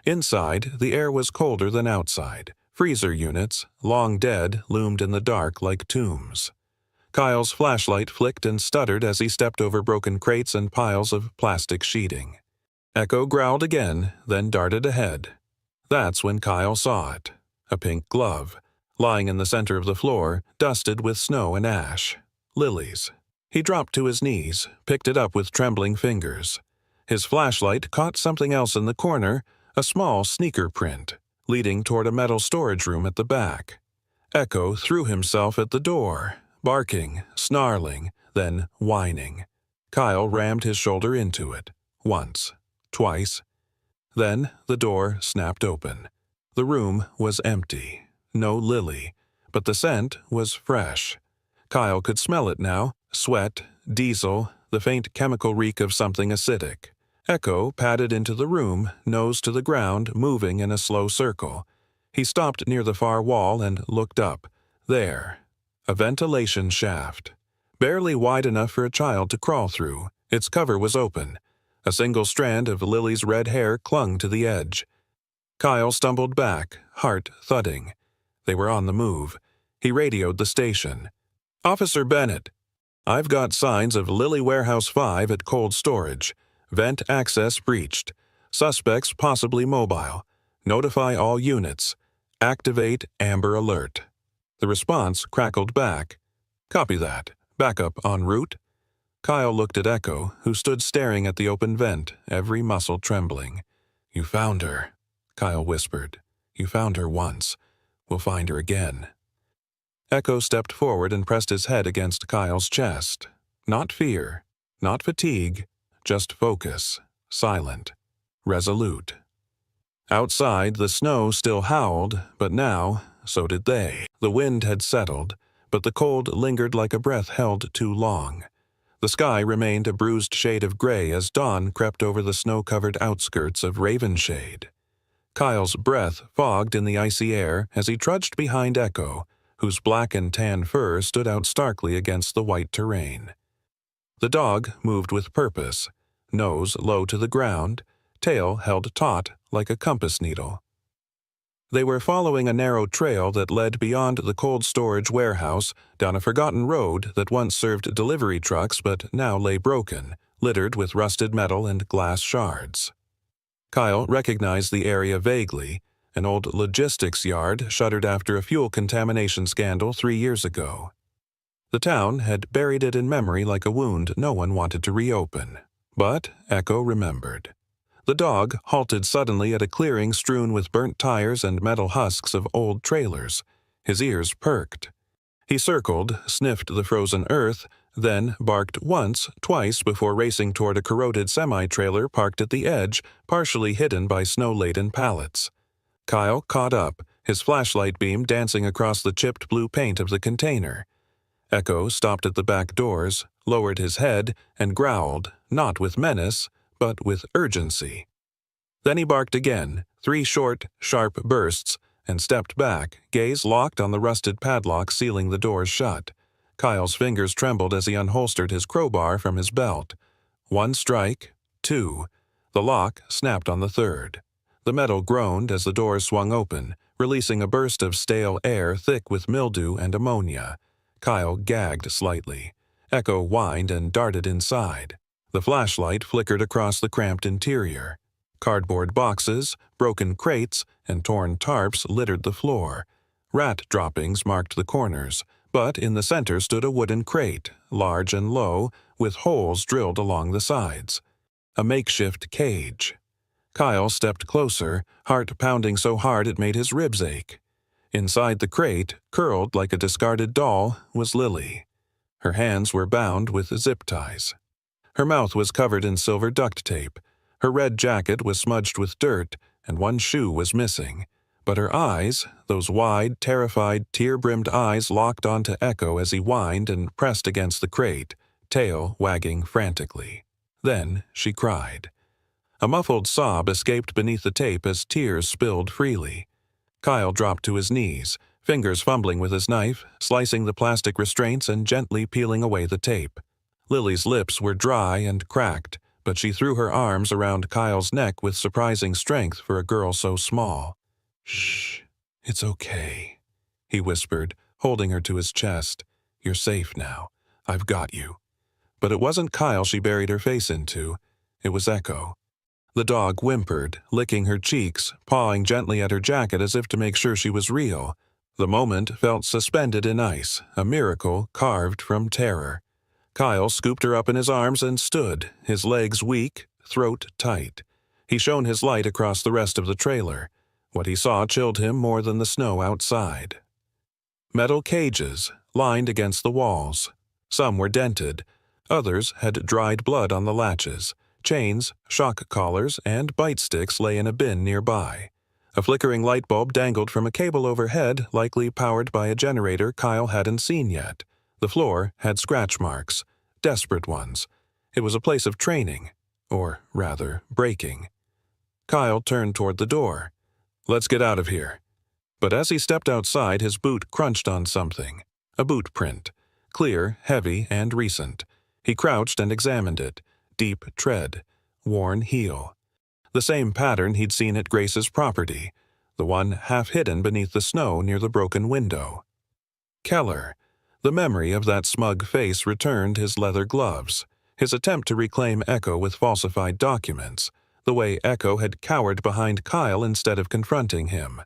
Speaker 1: Inside, the air was colder than outside. Freezer units, long dead, loomed in the dark like tombs. Kyle's flashlight flicked and stuttered as he stepped over broken crates and piles of plastic sheeting. Echo growled again, then darted ahead. That's when Kyle saw it. A pink glove, lying in the center of the floor, dusted with snow and ash. Lily's. He dropped to his knees, picked it up with trembling fingers. His flashlight caught something else in the corner, a small sneaker print, leading toward a metal storage room at the back. Echo threw himself at the door, barking, snarling, then whining. Kyle rammed his shoulder into it. Once. Twice. Then the door snapped open. The room was empty. No Lily. But the scent was fresh. Kyle could smell it now. Sweat, diesel, the faint chemical reek of something acidic. Echo padded into the room, nose to the ground, moving in a slow circle. He stopped near the far wall and looked up. There. A ventilation shaft. Barely wide enough for a child to crawl through. Its cover was open. A single strand of Lily's red hair clung to the edge. Kyle stumbled back, heart thudding. They were on the move. He radioed the station. "Officer Bennett. I've got signs of Lily Warehouse 5 at cold storage. Vent access breached. Suspects possibly mobile. Notify all units. Activate Amber Alert." The response crackled back. "Copy that. Backup en route." Kyle looked at Echo, who stood staring at the open vent, every muscle trembling. "You found her," Kyle whispered. "You found her once. We'll find her again." Echo stepped forward and pressed his head against Kyle's chest. Not fear, not fatigue, just focus, silent, resolute. Outside, the snow still howled, but now, so did they. The wind had settled, but the cold lingered like a breath held too long. The sky remained a bruised shade of gray as dawn crept over the snow-covered outskirts of Ravenshade. Kyle's breath fogged in the icy air as he trudged behind Echo, whose black and tan fur stood out starkly against the white terrain. The dog moved with purpose, nose low to the ground, tail held taut like a compass needle. They were following a narrow trail that led beyond the cold storage warehouse down a forgotten road that once served delivery trucks but now lay broken, littered with rusted metal and glass shards. Kyle recognized the area vaguely. An old logistics yard shuttered after a fuel contamination scandal 3 years ago. The town had buried it in memory like a wound no one wanted to reopen. But Echo remembered. The dog halted suddenly at a clearing strewn with burnt tires and metal husks of old trailers. His ears perked. He circled, sniffed the frozen earth, then barked once, twice before racing toward a corroded semi-trailer parked at the edge, partially hidden by snow-laden pallets. Kyle caught up, his flashlight beam dancing across the chipped blue paint of the container. Echo stopped at the back doors, lowered his head, and growled, not with menace, but with urgency. Then he barked again, 3 short, sharp bursts, and stepped back, gaze locked on the rusted padlock sealing the doors shut. Kyle's fingers trembled as he unholstered his crowbar from his belt. 1 strike, 2. The lock snapped on the 3rd. The metal groaned as the doors swung open, releasing a burst of stale air thick with mildew and ammonia. Kyle gagged slightly. Echo whined and darted inside. The flashlight flickered across the cramped interior. Cardboard boxes, broken crates, and torn tarps littered the floor. Rat droppings marked the corners, but in the center stood a wooden crate, large and low, with holes drilled along the sides. A makeshift cage. Kyle stepped closer, heart pounding so hard it made his ribs ache. Inside the crate, curled like a discarded doll, was Lily. Her hands were bound with zip ties. Her mouth was covered in silver duct tape. Her red jacket was smudged with dirt, and 1 shoe was missing. But her eyes, those wide, terrified, tear-brimmed eyes locked onto Echo as he whined and pressed against the crate, tail wagging frantically. Then she cried. A muffled sob escaped beneath the tape as tears spilled freely. Kyle dropped to his knees, fingers fumbling with his knife, slicing the plastic restraints and gently peeling away the tape. Lily's lips were dry and cracked, but she threw her arms around Kyle's neck with surprising strength for a girl so small. "Shh, it's okay," he whispered, holding her to his chest. "You're safe now. I've got you." But it wasn't Kyle she buried her face into. It was Echo. The dog whimpered, licking her cheeks, pawing gently at her jacket as if to make sure she was real. The moment felt suspended in ice, a miracle carved from terror. Kyle scooped her up in his arms and stood, his legs weak, throat tight. He shone his light across the rest of the trailer. What he saw chilled him more than the snow outside. Metal cages, lined against the walls. Some were dented. Others had dried blood on the latches. Chains, shock collars, and bite sticks lay in a bin nearby. A flickering light bulb dangled from a cable overhead, likely powered by a generator Kyle hadn't seen yet. The floor had scratch marks, desperate ones. It was a place of training, or rather, breaking. Kyle turned toward the door. "Let's get out of here." But as he stepped outside, his boot crunched on something. A boot print. Clear, heavy, and recent. He crouched and examined it. Deep tread. Worn heel. The same pattern he'd seen at Grace's property. The one half hidden beneath the snow near the broken window. Keller. The memory of that smug face returned his leather gloves. His attempt to reclaim Echo with falsified documents. The way Echo had cowered behind Kyle instead of confronting him.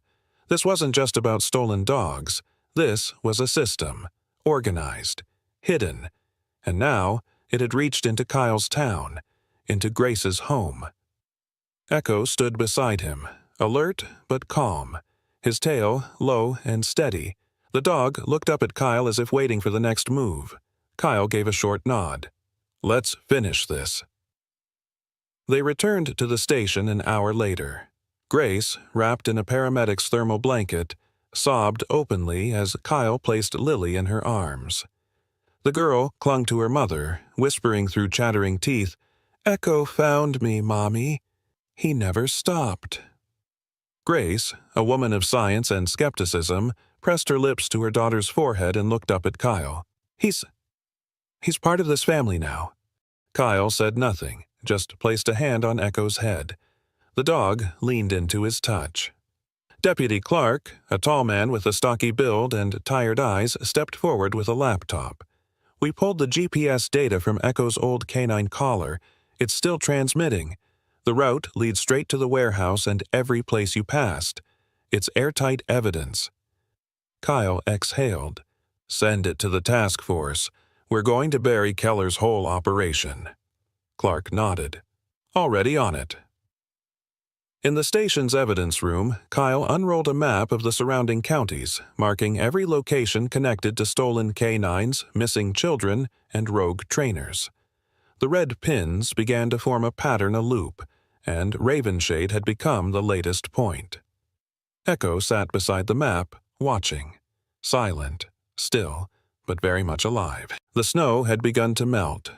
Speaker 1: This wasn't just about stolen dogs. This was a system. Organized. Hidden. And now it had reached into Kyle's town. Into Grace's home. Echo stood beside him, alert but calm. His tail low and steady. The dog looked up at Kyle as if waiting for the next move. Kyle gave a short nod. "Let's finish this." They returned to the station an hour later. Grace, wrapped in a paramedic's thermal blanket, sobbed openly as Kyle placed Lily in her arms. The girl clung to her mother, whispering through chattering teeth, "Echo found me, Mommy. He never stopped." Grace, a woman of science and skepticism, pressed her lips to her daughter's forehead and looked up at Kyle. He's part of this family now." Kyle said nothing, just placed a hand on Echo's head. The dog leaned into his touch. Deputy Clark, a tall man with a stocky build and tired eyes, stepped forward with a laptop. "We pulled the GPS data from Echo's old canine collar. It's still transmitting. The route leads straight to the warehouse and every place you passed. It's airtight evidence." Kyle exhaled. "Send it to the task force. We're going to bury Keller's whole operation." Clark nodded. "Already on it." In the station's evidence room, Kyle unrolled a map of the surrounding counties, marking every location connected to stolen canines, missing children, and rogue trainers. The red pins began to form a pattern, a loop, and Ravenshade had become the latest point. Echo sat beside the map, watching. Silent, still, but very much alive. The snow had begun to melt.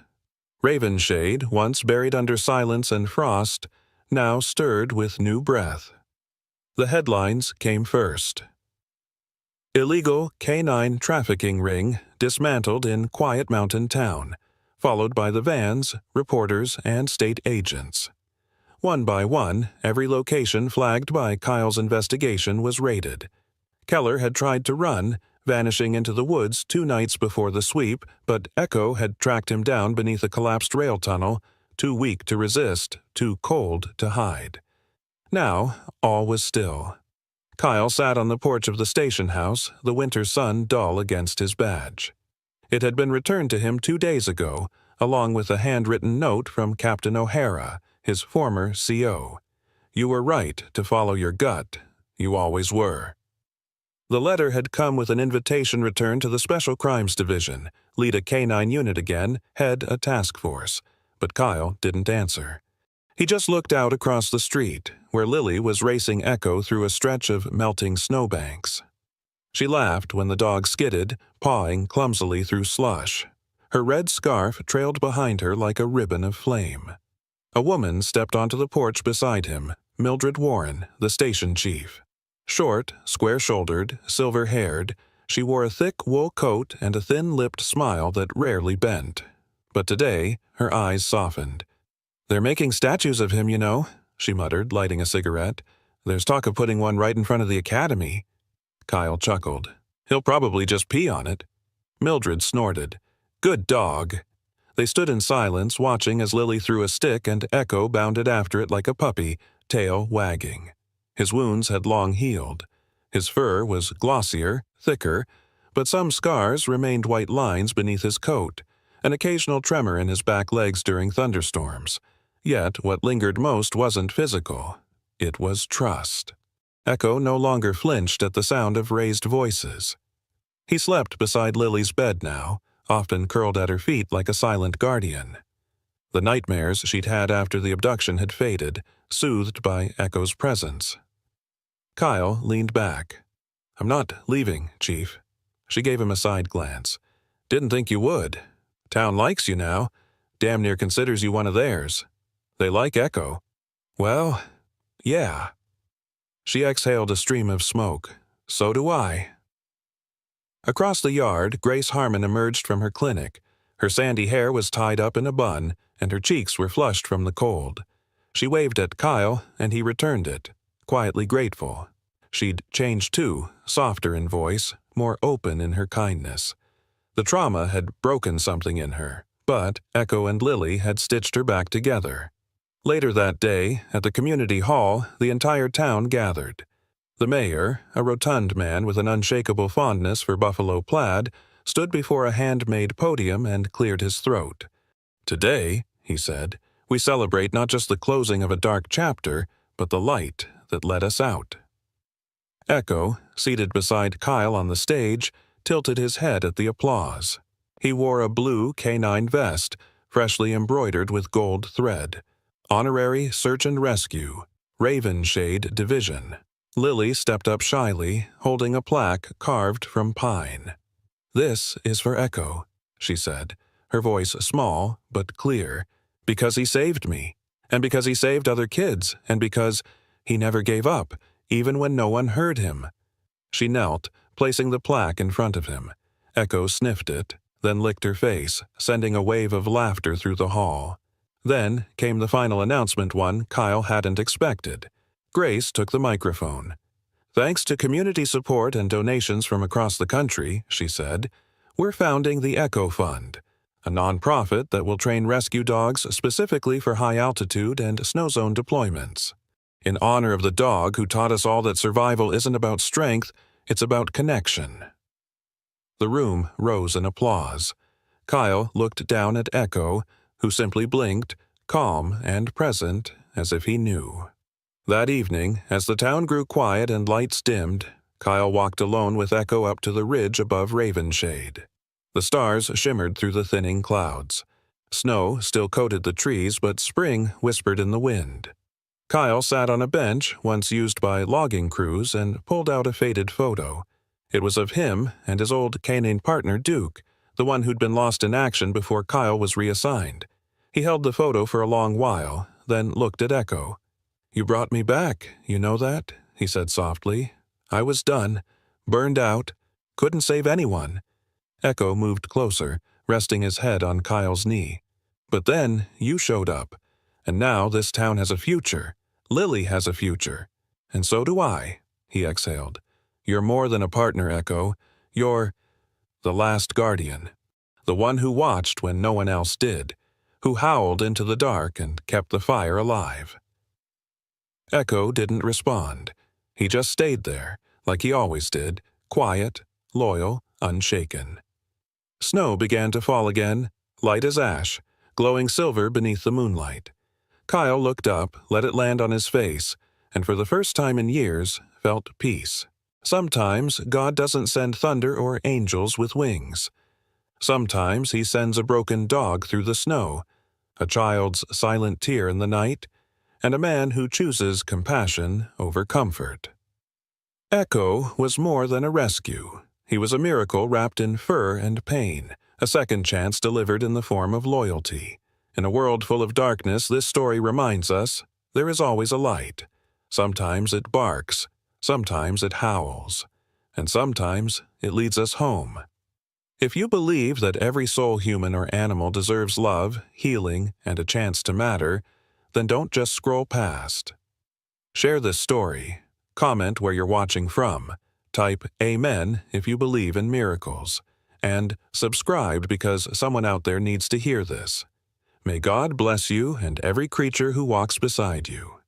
Speaker 1: Ravenshade, once buried under silence and frost, now stirred with new breath. The headlines came first. Illegal canine trafficking ring dismantled in quiet mountain town, followed by the vans, reporters, and state agents. One by one, every location flagged by Kyle's investigation was raided. Keller had tried to run, vanishing into the woods 2 nights before the sweep, but Echo had tracked him down beneath a collapsed rail tunnel, too weak to resist, too cold to hide. Now, all was still. Kyle sat on the porch of the station house, the winter sun dull against his badge. It had been returned to him 2 days ago, along with a handwritten note from Captain O'Hara, his former CO. "You were right to follow your gut. You always were." The letter had come with an invitation return to the Special Crimes Division, lead a canine unit again, head a task force. But Kyle didn't answer. He just looked out across the street, where Lily was racing Echo through a stretch of melting snowbanks. She laughed when the dog skidded, pawing clumsily through slush. Her red scarf trailed behind her like a ribbon of flame. A woman stepped onto the porch beside him, Mildred Warren, the station chief. Short, square-shouldered, silver-haired, she wore a thick wool coat and a thin-lipped smile that rarely bent. But today, her eyes softened. "They're making statues of him, you know," she muttered, lighting a cigarette. "There's talk of putting one right in front of the academy." Kyle chuckled. "He'll probably just pee on it." Mildred snorted. "Good dog." They stood in silence, watching as Lily threw a stick and Echo bounded after it like a puppy, tail wagging. His wounds had long healed. His fur was glossier, thicker, but some scars remained white lines beneath his coat, an occasional tremor in his back legs during thunderstorms. Yet what lingered most wasn't physical. It was trust. Echo no longer flinched at the sound of raised voices. He slept beside Lily's bed now, often curled at her feet like a silent guardian. The nightmares she'd had after the abduction had faded, soothed by Echo's presence. Kyle leaned back. "I'm not leaving, Chief." She gave him a side glance. "Didn't think you would. Town likes you now. Damn near considers you one of theirs. They like Echo." "Well, yeah." She exhaled a stream of smoke. "So do I." Across the yard, Grace Harmon emerged from her clinic. Her sandy hair was tied up in a bun, and her cheeks were flushed from the cold. She waved at Kyle, and he returned it, quietly grateful. She'd changed too, softer in voice, more open in her kindness. The trauma had broken something in her, but Echo and Lily had stitched her back together. Later that day, at the community hall, the entire town gathered. The mayor, a rotund man with an unshakable fondness for buffalo plaid, stood before a handmade podium and cleared his throat. "Today," he said, "we celebrate not just the closing of a dark chapter, but the light that led us out." Echo, seated beside Kyle on the stage, tilted his head at the applause. He wore a blue K9 vest, freshly embroidered with gold thread. Honorary Search and Rescue, Ravenshade Division. Lily stepped up shyly, holding a plaque carved from pine. "This is for Echo," she said, her voice small but clear, "because he saved me, and because he saved other kids, and because he never gave up, even when no one heard him." She knelt, placing the plaque in front of him. Echo sniffed it, then licked her face, sending a wave of laughter through the hall. Then came the final announcement, one Kyle hadn't expected. Grace took the microphone. "Thanks to community support and donations from across the country," she said, "we're founding the Echo Fund, a nonprofit that will train rescue dogs specifically for high-altitude and snow-zone deployments. In honor of the dog who taught us all that survival isn't about strength, it's about connection." The room rose in applause. Kyle looked down at Echo, who simply blinked, calm and present, as if he knew. That evening, as the town grew quiet and lights dimmed, Kyle walked alone with Echo up to the ridge above Ravenshade. The stars shimmered through the thinning clouds. Snow still coated the trees, but spring whispered in the wind. Kyle sat on a bench once used by logging crews and pulled out a faded photo. It was of him and his old canine partner Duke, the one who'd been lost in action before Kyle was reassigned. He held the photo for a long while, then looked at Echo. "You brought me back, you know that?" he said softly. "I was done, burned out, couldn't save anyone." Echo moved closer, resting his head on Kyle's knee. "But then you showed up, and now this town has a future. Lily has a future. And so do I," he exhaled. "You're more than a partner, Echo. You're the last guardian. The one who watched when no one else did, who howled into the dark and kept the fire alive." Echo didn't respond. He just stayed there, like he always did, quiet, loyal, unshaken. Snow began to fall again, light as ash, glowing silver beneath the moonlight. Kyle looked up, let it land on his face, and for the first time in years, felt peace. Sometimes God doesn't send thunder or angels with wings. Sometimes he sends a broken dog through the snow, a child's silent tear in the night, and a man who chooses compassion over comfort. Echo was more than a rescue. He was a miracle wrapped in fur and pain, A second chance delivered in the form of loyalty. In a world full of darkness, this story reminds us there is always a light. Sometimes it barks, sometimes it howls, and sometimes it leads us home. If you believe that every soul, human or animal, deserves love, healing, and a chance to matter, then don't just scroll past. Share this story. Comment where you're watching from. Type Amen if you believe in miracles. And subscribe because someone out there needs to hear this. May God bless you and every creature who walks beside you.